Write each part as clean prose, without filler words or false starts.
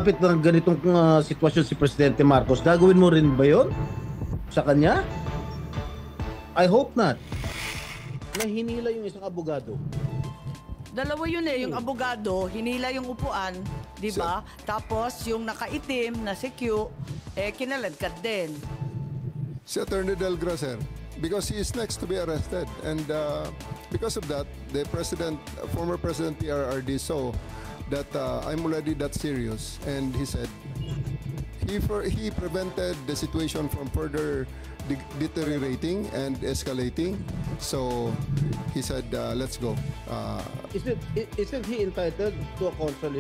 kapit ng ganitong sitwasyon si Presidente Marcos, gagawin mo rin ba yon sa kanya? I hope not. Na hinila yung isang abogado. Dalawa yun eh, yung abogado, hinila yung upuan, di ba? Tapos yung nakaitim na si Q, kinaladkad din. Si Attorney Delgra, sir, because he is next to be arrested. And because of that, the former President PRRD saw that I'm already that serious. And he said, he prevented the situation from further deteriorating and escalating. So he said, let's go. Isn't he entitled to a counsel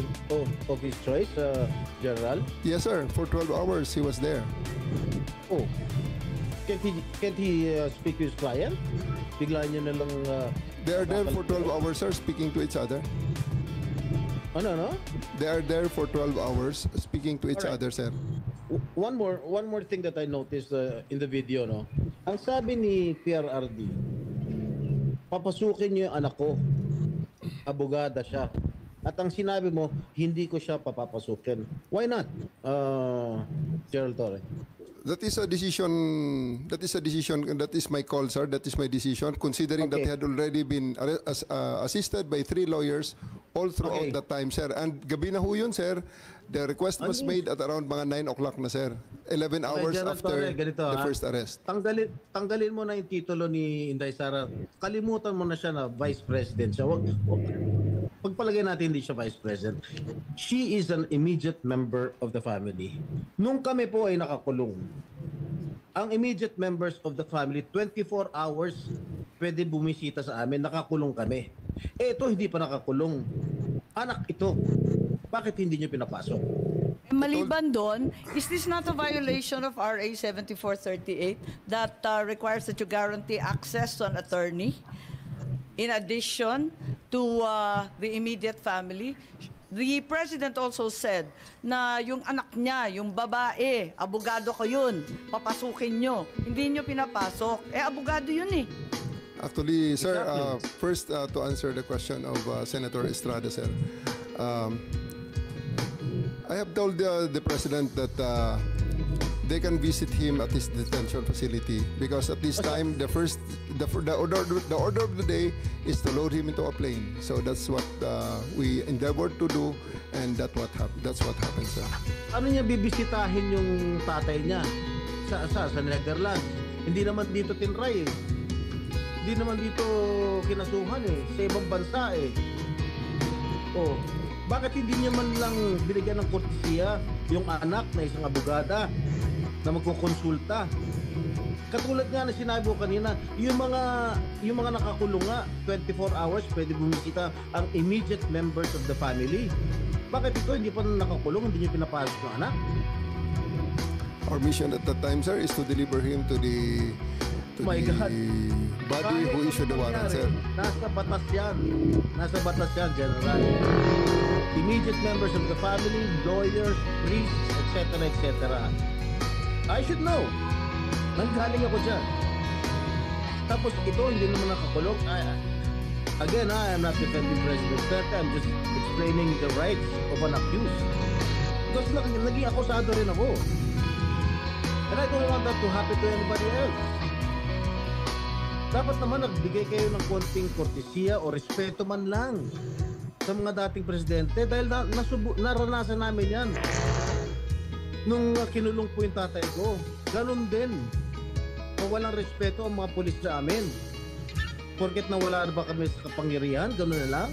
of his choice, General? Yes, sir. For 12 hours, he was there. Oh. Can't he speak to his client? Bigla niya na lang... They are there for 12 hours, sir, speaking to each other. Ano? They are there for 12 hours speaking to each other, sir. One more thing that I noticed in the video, no. Ang sabi ni PRRD, papasukin niyo yung anak ko. Abogada siya. At ang sinabi mo, hindi ko siya papapasukin. Why not? Gerald Torre. That is a decision. That is my call, sir. That is my decision. Considering that he had already been assisted by 3 lawyers all throughout that time, sir. And gabi na ho yun, sir. The request was made at around mga 9 o'clock na, sir. 11 hours after the first arrest. Tanggalin mo na yung titulo ni Inday Sara. Kalimutan mo na siya na Vice President siya. Pagpalagay natin hindi siya Vice President. She is an immediate member of the family. Nung kami po ay nakakulong, ang immediate members of the family, 24 hours pwede bumisita sa amin, nakakulong kami. Ito hindi pa nakakulong. Anak ito. Bakit hindi niyo pinapasok? Maliban doon, is this not a violation of RA 7438 that requires that you guarantee access to an attorney? In addition to the immediate family, the President also said na yung anak niya, yung babae, abogado ko yun, papasukin nyo. Hindi nyo pinapasok. Abogado yun eh. Actually, sir, first to answer the question of Senator Estrada, sir, I have told the President that they can visit him at his detention facility because at this time the order of the day is to load him into a plane. So that's what we endeavored to do, and that's what happened, sir. Ano niya bibisitahin yung tatay niya sa Netherlands? Hindi naman dito tinray eh. Hindi naman dito kinasuhan eh. Sa ibang bansa eh. Oh, bakit hindi niya man lang binigyan ng kortesiya yung anak na isang abogada na magkukonsulta? Katulad nga na sinabi ko kanina, yung mga nakakulong nga, 24 hours pwede bumisita ang immediate members of the family. Bakit ito hindi pa nakakulong, hindi niya pinapasok ng anak? Our mission at that time, sir, is to deliver him to the body who issued the warrant, sir. Nasa batas yan, General. Immediate members of the family, lawyers, priests, etc., etc. I should know. Nanggaling ako dyan. Tapos ito, hindi naman nakakulong. Again, I am not defending President Duterte. I'm just explaining the rights of an accused. Because naging akusado rin ako. And I don't want that to happen to anybody else. Dapat naman nagbigay kayo ng konting kortesiya o respeto man lang sa mga dating presidente dahil naranasan namin yan. Nung kinulong po yung tatay ko, ganun din. Kung walang respeto ang mga pulis sa amin. Porket nawala na ba kami sa kapangyarihan, ganun na lang.